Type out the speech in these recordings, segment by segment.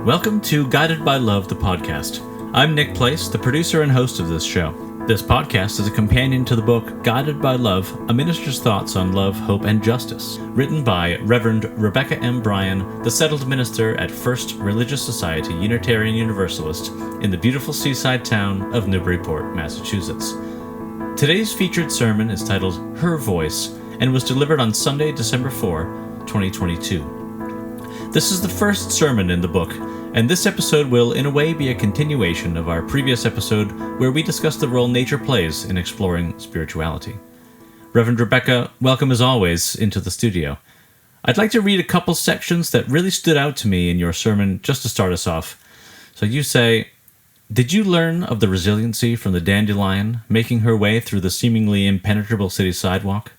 Welcome to Guided by Love, the podcast. I'm Nick Place, the producer and host of this show. This podcast is a companion to the book Guided by Love, A Minister's Thoughts on Love, Hope, and Justice, written by Reverend Rebecca M. Bryan, the settled minister at First Religious Society Unitarian Universalist in the beautiful seaside town of Newburyport, Massachusetts. Today's featured sermon is titled Her Voice and was delivered on Sunday, December 4, 2022. This is the first sermon in the book, and this episode will, in a way, be a continuation of our previous episode where we discussed the role nature plays in exploring spirituality. Reverend Rebecca, welcome as always into the studio. I'd like to read a couple sections that really stood out to me in your sermon just to start us off. So you say, "Did you learn of the resiliency from the dandelion making her way through the seemingly impenetrable city sidewalk?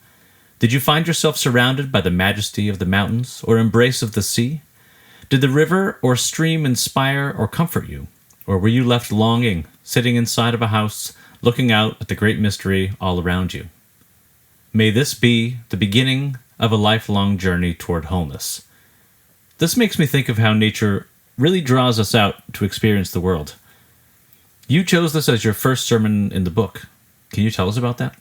Did you find yourself surrounded by the majesty of the mountains or embrace of the sea? Did the river or stream inspire or comfort you? Or were you left longing, sitting inside of a house, looking out at the great mystery all around you? May this be the beginning of a lifelong journey toward wholeness." This makes me think of how nature really draws us out to experience the world. You chose this as your first sermon in the book. Can you tell us about that?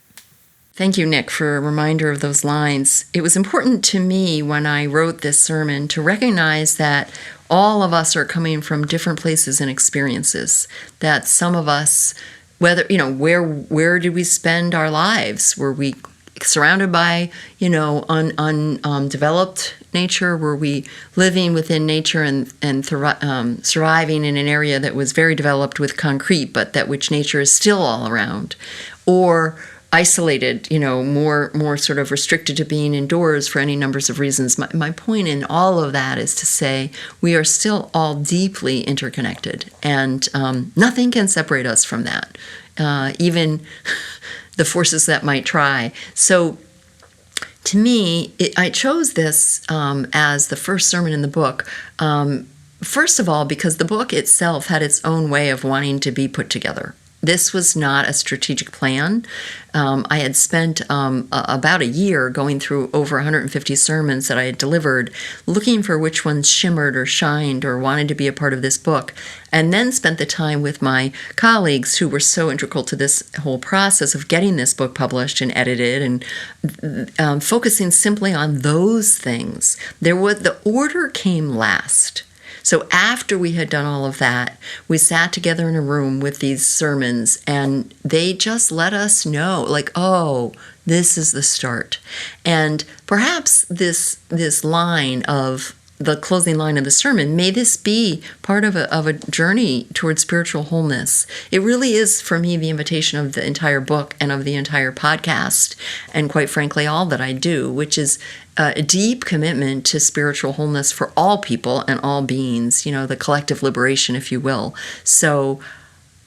Thank you, Nick, for a reminder of those lines. It was important to me when I wrote this sermon to recognize that all of us are coming from different places and experiences. That some of us, whether, where did we spend our lives? Were we surrounded by, undeveloped nature? Were we living within nature and surviving in an area that was very developed with concrete, but that which nature is still all around? Or isolated, more sort of restricted to being indoors for any numbers of reasons. My point in all of that is to say we are still all deeply interconnected, and nothing can separate us from that, even the forces that might try. So to me, I chose this as the first sermon in the book, first of all, because the book itself had its own way of wanting to be put together. This was not a strategic plan. I had spent about a year going through over 150 sermons that I had delivered, looking for which ones shimmered or shined or wanted to be a part of this book, and then spent the time with my colleagues who were so integral to this whole process of getting this book published and edited, and focusing simply on those things. The order came last. So after we had done all of that, we sat together in a room with these sermons, and they just let us know, this is the start. And perhaps this line of the closing line of the sermon, may this be part of a journey towards spiritual wholeness. It really is, for me, the invitation of the entire book and of the entire podcast, and quite frankly, all that I do, which is a deep commitment to spiritual wholeness for all people and all beings, the collective liberation, if you will. So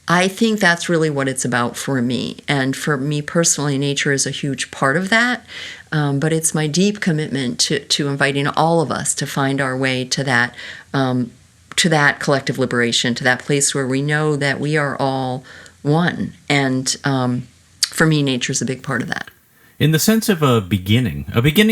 I think that's really what it's about for me. And for me personally, nature is a huge part of that. But it's my deep commitment to inviting all of us to find our way to that collective liberation, to that place where we know that we are all one. And for me, nature is a big part of that. In the sense of a beginning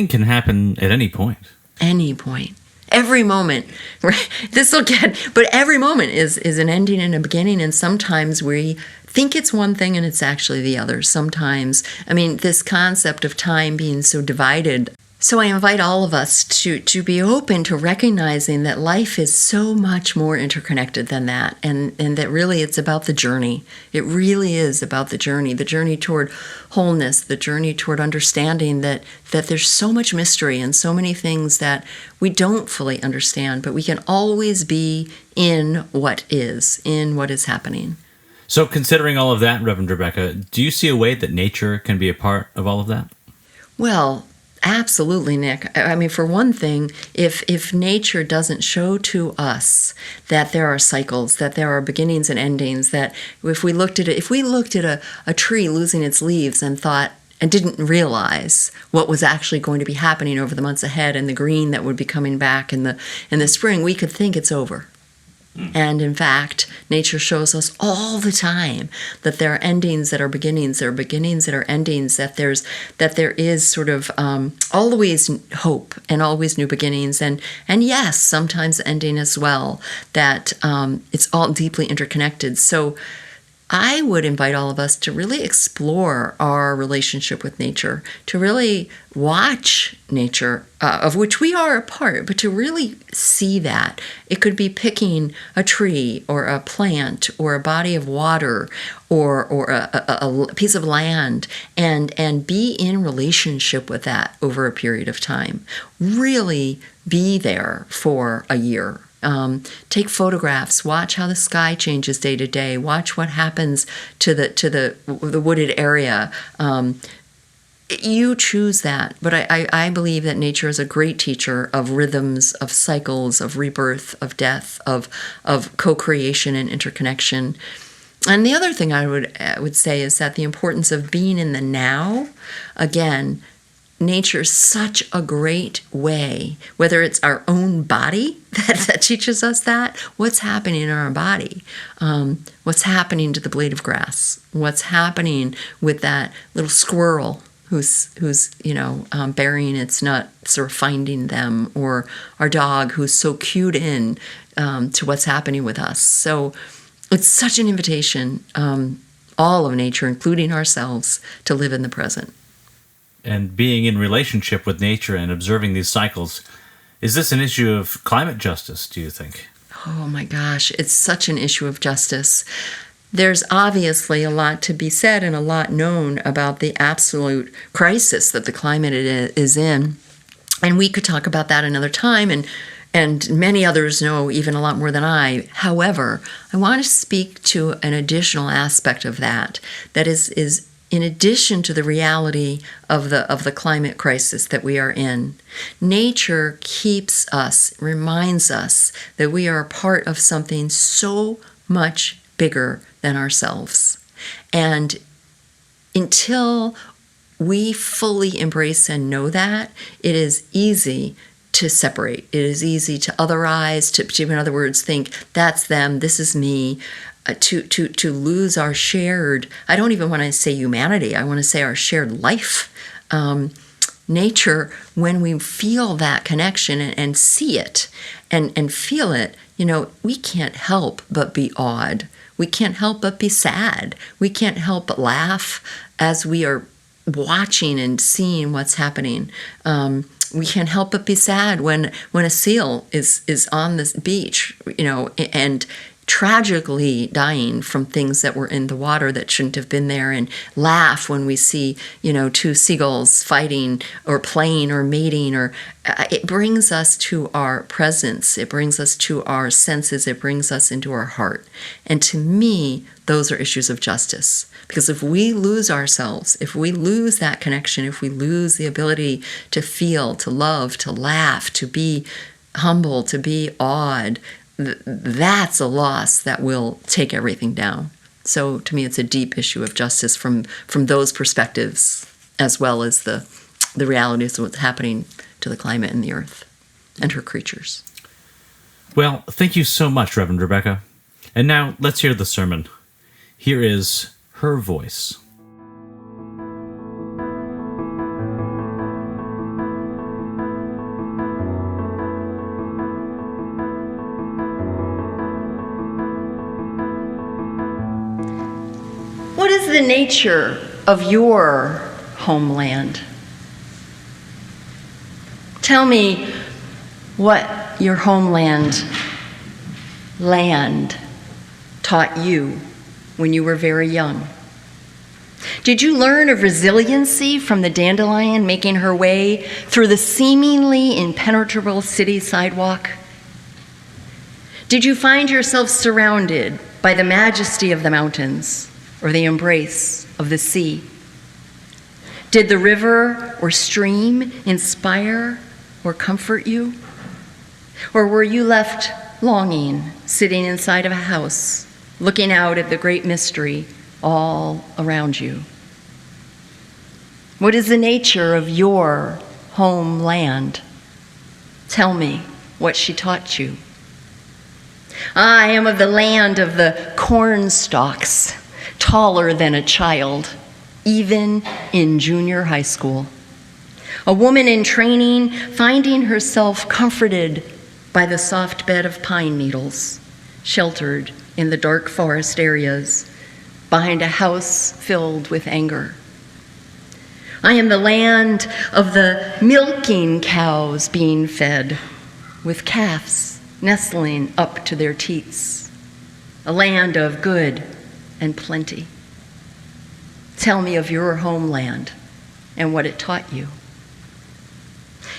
can happen at any point. Any point. Every moment, right? But every moment is an ending and a beginning, and sometimes we think it's one thing and it's actually the other. Sometimes, this concept of time being so divided. So I invite all of us to be open to recognizing that life is so much more interconnected than that, and that really it's about the journey. It really is about the journey toward wholeness, the journey toward understanding that there's so much mystery and so many things that we don't fully understand, but we can always be in what is happening. So considering all of that, Reverend Rebecca, do you see a way that nature can be a part of all of that? Well, absolutely, Nick. For one thing, if nature doesn't show to us that there are cycles, that there are beginnings and endings, that if we looked at a tree losing its leaves and didn't realize what was actually going to be happening over the months ahead and the green that would be coming back in the spring, we could think it's over. And in fact, nature shows us all the time that there are endings that are beginnings, there are beginnings that are endings, that there is sort of always hope and always new beginnings, and yes, sometimes ending as well. That it's all deeply interconnected. So I would invite all of us to really explore our relationship with nature, to really watch nature, of which we are a part, but to really see that. It could be picking a tree or a plant or a body of water or a piece of land and be in relationship with that over a period of time. Really be there for a year. Take photographs. Watch how the sky changes day to day. Watch what happens to the wooded area. You choose that, but I believe that nature is a great teacher of rhythms, of cycles, of rebirth, of death, of co-creation and interconnection. And the other thing I would say is that the importance of being in the now. Again, nature is such a great way, whether it's our own body that teaches us that, what's happening in our body, what's happening to the blade of grass, what's happening with that little squirrel who's burying its nuts or finding them, or our dog who's so cued in to what's happening with us. So it's such an invitation, all of nature, including ourselves, to live in the present. And being in relationship with nature and observing these cycles, is this an issue of climate justice, do you think? Oh my gosh, it's such an issue of justice. There's obviously a lot to be said and a lot known about the absolute crisis that the climate is in. And we could talk about that another time, and many others know even a lot more than I. However, I want to speak to an additional aspect of that is in addition to the reality of the climate crisis that we are in. Nature keeps us, reminds us that we are a part of something so much bigger than ourselves. And until we fully embrace and know that, it is easy to separate. It is easy to otherize, to in other words, think that's them, this is me. To lose our shared, I don't even want to say humanity, I want to say our shared life. Nature, when we feel that connection and see it and feel it, we can't help but be awed. We can't help but be sad. We can't help but laugh as we are watching and seeing what's happening. We can't help but be sad when a seal is on this beach, and tragically dying from things that were in the water that shouldn't have been there, and laugh when we see, two seagulls fighting or playing or mating, or it brings us to our presence. It brings us to our senses. It brings us into our heart. And to me, those are issues of justice. Because if we lose ourselves, if we lose that connection, if we lose the ability to feel, to love, to laugh, to be humble, to be awed, that's a loss that will take everything down. So to me, it's a deep issue of justice from those perspectives, as well as the realities of what's happening to the climate and the earth and her creatures. Well, thank you so much, Reverend Rebecca. And now let's hear the sermon. Here is her voice. What is the nature of your homeland? Tell me what your homeland land taught you when you were very young. Did you learn of resiliency from the dandelion making her way through the seemingly impenetrable city sidewalk? Did you find yourself surrounded by the majesty of the mountains or the embrace of the sea? Did the river or stream inspire or comfort you? Or were you left longing, sitting inside of a house, looking out at the great mystery all around you? What is the nature of your homeland? Tell me what she taught you. I am of the land of the corn stalks, taller than a child, even in junior high school. A woman in training, finding herself comforted by the soft bed of pine needles, sheltered in the dark forest areas, behind a house filled with anger. I am the land of the milking cows being fed, with calves nestling up to their teats, a land of good and plenty. Tell me of your homeland and what it taught you.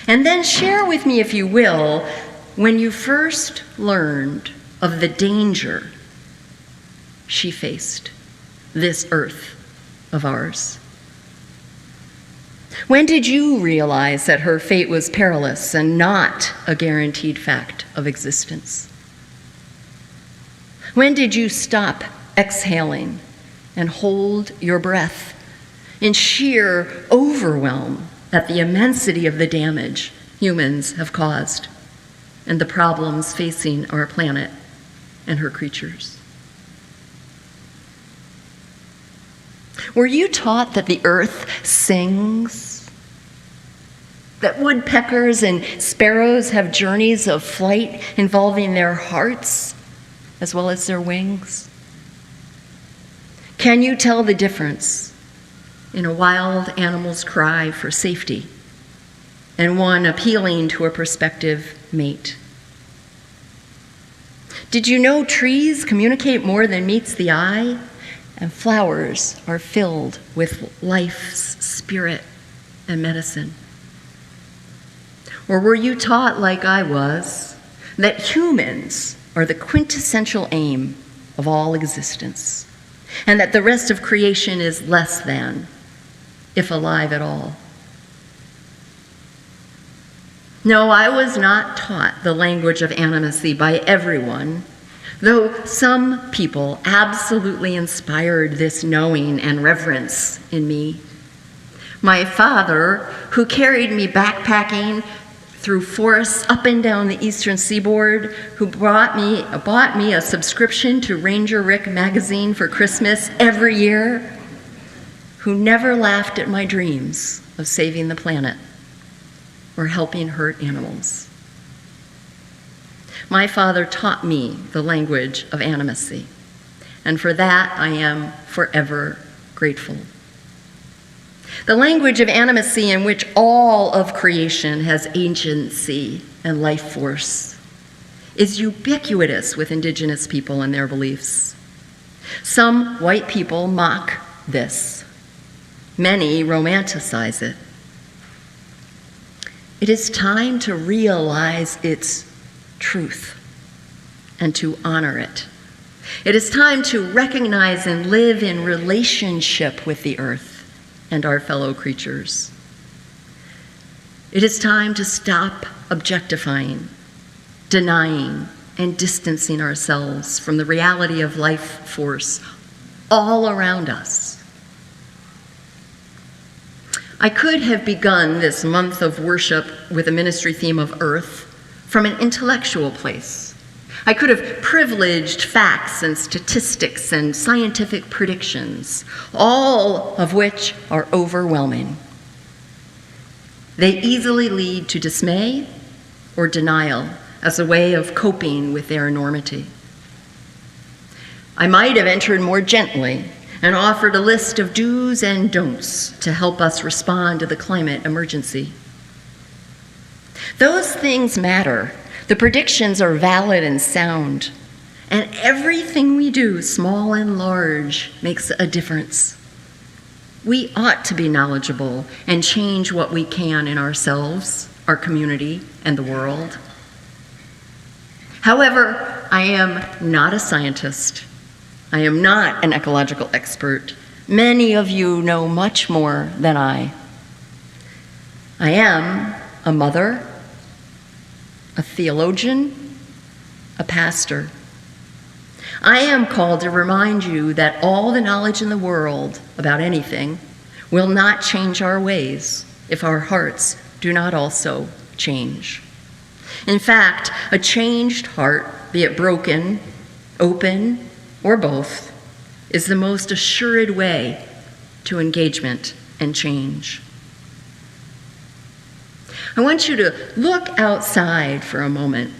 And then share with me, if you will, when you first learned of the danger she faced, this earth of ours. When did you realize that her fate was perilous and not a guaranteed fact of existence? When did you stop exhaling and hold your breath in sheer overwhelm at the immensity of the damage humans have caused and the problems facing our planet and her creatures? Were you taught that the earth sings? That woodpeckers and sparrows have journeys of flight involving their hearts as well as their wings? Can you tell the difference in a wild animal's cry for safety and one appealing to a prospective mate? Did you know trees communicate more than meets the eye? And flowers are filled with life's spirit and medicine? Or were you taught, like I was, that humans are the quintessential aim of all existence, and that the rest of creation is less than, if alive at all? No, I was not taught the language of animacy by everyone, though some people absolutely inspired this knowing and reverence in me. My father, who carried me backpacking through forests up and down the eastern seaboard, who bought me a subscription to Ranger Rick magazine for Christmas every year, who never laughed at my dreams of saving the planet or helping hurt animals. My father taught me the language of animacy, and for that I am forever grateful. The language of animacy in which all of creation has agency and life force is ubiquitous with indigenous people and their beliefs. Some white people mock this. Many romanticize it. It is time to realize its truth and to honor it. It is time to recognize and live in relationship with the earth and our fellow creatures. It is time to stop objectifying, denying, and distancing ourselves from the reality of life force all around us. I could have begun this month of worship with a ministry theme of earth from an intellectual place. I could have privileged facts and statistics and scientific predictions, all of which are overwhelming. They easily lead to dismay or denial as a way of coping with their enormity. I might have entered more gently and offered a list of do's and don'ts to help us respond to the climate emergency. Those things matter. The predictions are valid and sound, and everything we do, small and large, makes a difference. We ought to be knowledgeable and change what we can in ourselves, our community, and the world. However, I am not a scientist. I am not an ecological expert. Many of you know much more than I. I am a mother, a theologian, a pastor. I am called to remind you that all the knowledge in the world about anything will not change our ways if our hearts do not also change. In fact, a changed heart be it broken, open, or both, is the most assured way to engagement and change. I want you to look outside for a moment.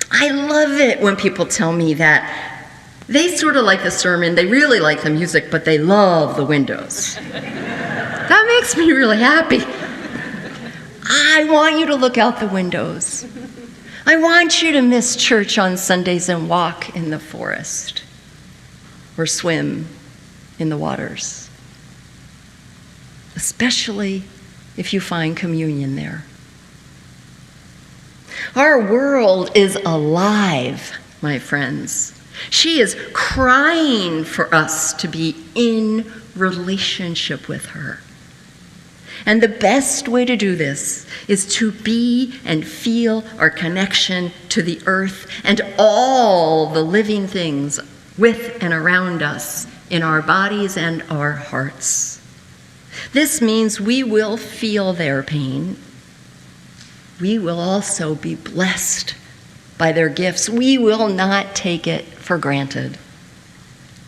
I love it when people tell me that they sort of like the sermon, they really like the music, but they love the windows. That makes me really happy. I want you to look out the windows. I want you to miss church on Sundays and walk in the forest or swim in the waters, especially if you find communion there. Our world is alive, my friends. She is crying for us to be in relationship with her. And the best way to do this is to be and feel our connection to the earth and all the living things with and around us in our bodies and our hearts. This means we will feel their pain. We will also be blessed by their gifts. We will not take it for granted.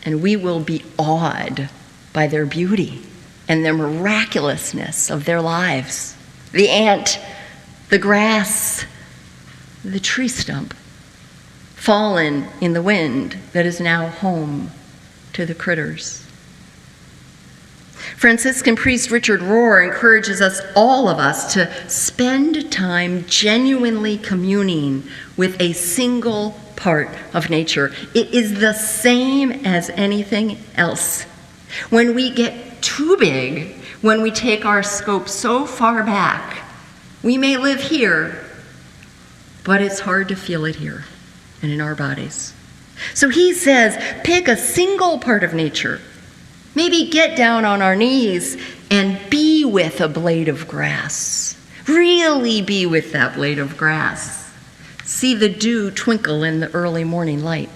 And we will be awed by their beauty and the miraculousness of their lives. The ant, the grass, the tree stump, fallen in the wind that is now home to the critters. Franciscan priest Richard Rohr encourages all of us to spend time genuinely communing with a single part of nature. It is the same as anything else. When we get too big, when we take our scope so far back, we may live here, but it's hard to feel it here and in our bodies. So he says, pick a single part of nature. Maybe get down on our knees and be with a blade of grass. Really be with that blade of grass. See the dew twinkle in the early morning light.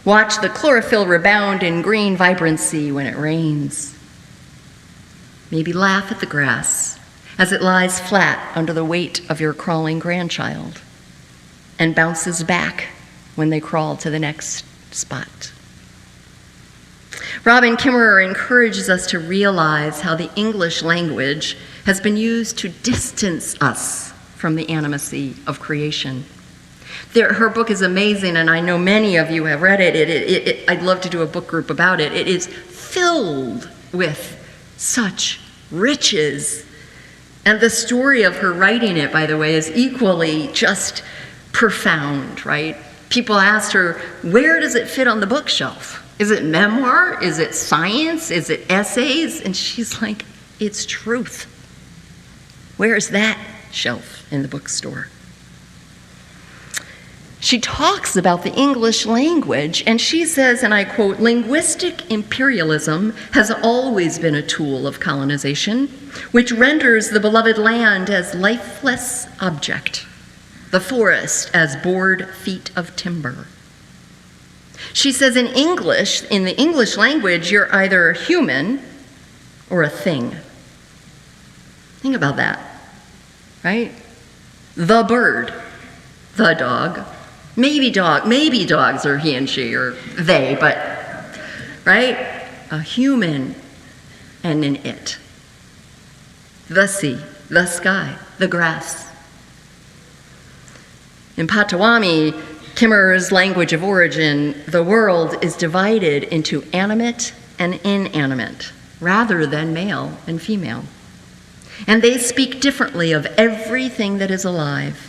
Watch the chlorophyll rebound in green vibrancy when it rains. Maybe laugh at the grass as it lies flat under the weight of your crawling grandchild and bounces back when they crawl to the next spot. Robin Kimmerer encourages us to realize how the English language has been used to distance us from the animacy of creation. Her book is amazing, and I know many of you have read it. I'd love to do a book group about it. It is filled with such riches. And the story of her writing it, by the way, is equally just profound, right? People asked her, where does it fit on the bookshelf? Is it memoir? Is it science? Is it essays? And she's like, it's truth. Where's that shelf in the bookstore? She talks about the English language, and she says, and I quote, linguistic imperialism has always been a tool of colonization, which renders the beloved land as lifeless object, the forest as bored feet of timber. She says in the English language, you're either a human or a thing. Think about that, right? The bird, the dog, maybe dogs are he and she or they, but, right? A human and an it. The sea, the sky, the grass. In Potawatomi, Kimmerer's language of origin, the world is divided into animate and inanimate, rather than male and female. And they speak differently of everything that is alive.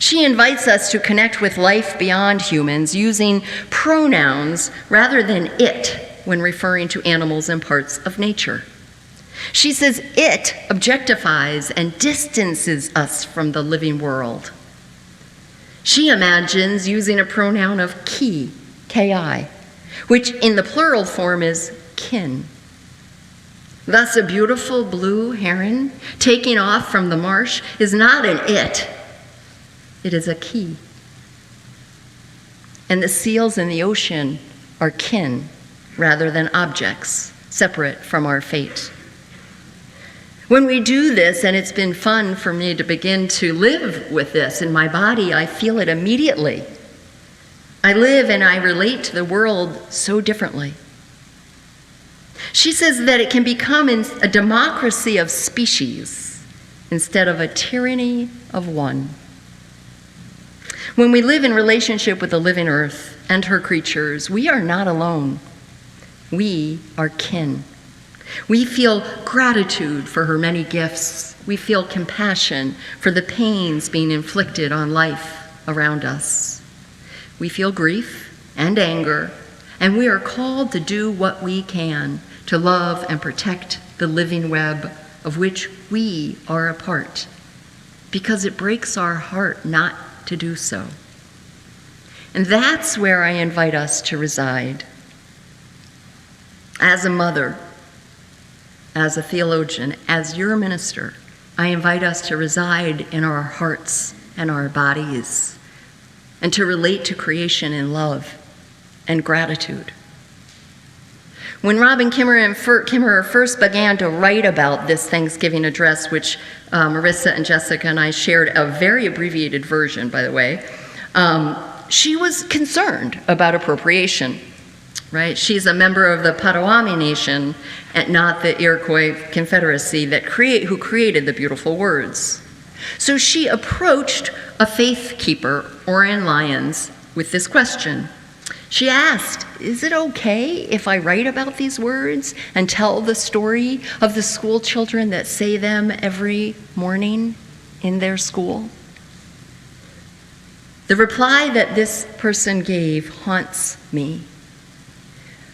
She invites us to connect with life beyond humans using pronouns rather than it when referring to animals and parts of nature. She says it objectifies and distances us from the living world. She imagines using a pronoun of ki, K-I, which in the plural form is kin. Thus, a beautiful blue heron taking off from the marsh is not an it is a ki. And the seals in the ocean are kin rather than objects, separate from our fate. When we do this, and it's been fun for me to begin to live with this in my body, I feel it immediately. I live and I relate to the world so differently. She says that it can become a democracy of species instead of a tyranny of one. When we live in relationship with the living earth and her creatures, we are not alone. We are kin. We feel gratitude for her many gifts. We feel compassion for the pains being inflicted on life around us. We feel grief and anger, and we are called to do what we can to love and protect the living web of which we are a part, because it breaks our heart not to do so. And that's where I invite us to reside. As a mother, as a theologian, as your minister, I invite us to reside in our hearts and our bodies, and to relate to creation in love and gratitude. When Robin Kimmerer first began to write about this Thanksgiving address, which Marissa and Jessica and I shared a very abbreviated version, by the way, she was concerned about appropriation, right? She's a member of the Potawatomi Nation and not the Iroquois Confederacy who created the beautiful words. So she approached a faith keeper, Orion Lyons, with this question. She asked, is it okay if I write about these words and tell the story of the school children that say them every morning in their school? The reply that this person gave haunts me,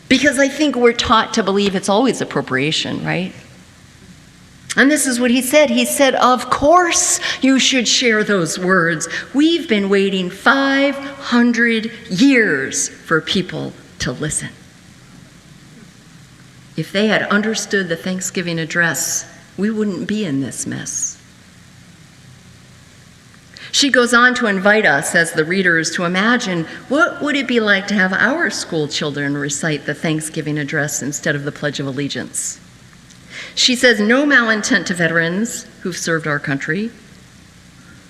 because I think we're taught to believe it's always appropriation, right? And this is what he said. He said, of course you should share those words. We've been waiting 500 years for people to listen. If they had understood the Thanksgiving address, we wouldn't be in this mess. She goes on to invite us as the readers to imagine what would it be like to have our school children recite the Thanksgiving address instead of the Pledge of Allegiance. She says, no malintent to veterans who've served our country.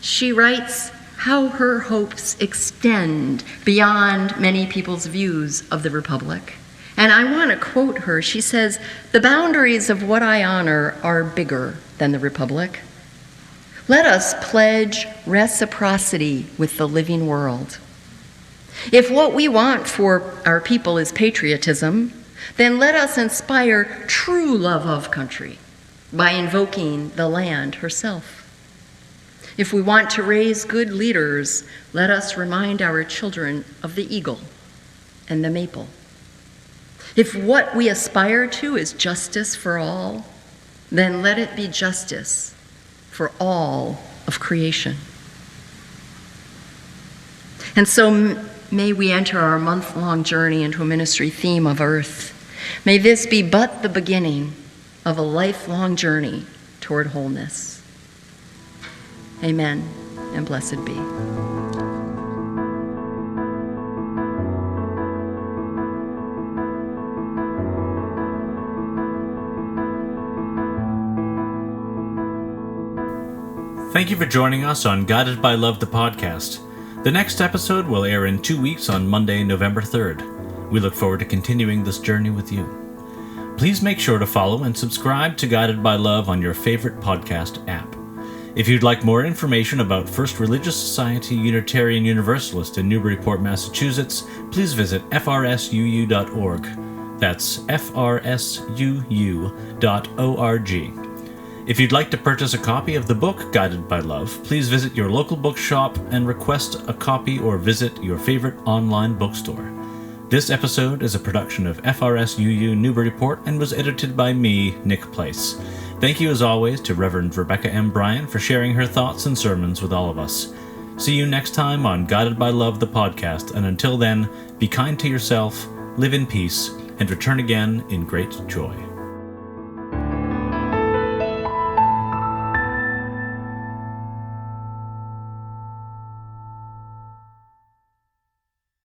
She writes how her hopes extend beyond many people's views of the Republic. And I want to quote her. She says, the boundaries of what I honor are bigger than the Republic. Let us pledge reciprocity with the living world. If what we want for our people is patriotism, then let us inspire true love of country by invoking the land herself. If we want to raise good leaders, let us remind our children of the eagle and the maple. If what we aspire to is justice for all, then let it be justice for all of creation. And so may we enter our month-long journey into a ministry theme of earth. May this be but the beginning of a lifelong journey toward wholeness. Amen, and blessed be. Thank you for joining us on Guided by Love, the podcast. The next episode will air in 2 weeks on Monday, November 3rd. We look forward to continuing this journey with you. Please make sure to follow and subscribe to Guided by Love on your favorite podcast app. If you'd like more information about First Religious Society Unitarian Universalist in Newburyport, Massachusetts, please visit frsuu.org. That's frsuu.org. If you'd like to purchase a copy of the book Guided by Love, please visit your local bookshop and request a copy or visit your favorite online bookstore. This episode is a production of FRSUU Newburyport and was edited by me, Nick Place. Thank you as always to Reverend Rebecca M. Bryan for sharing her thoughts and sermons with all of us. See you next time on Guided by Love, the podcast, and until then, be kind to yourself, live in peace, and return again in great joy.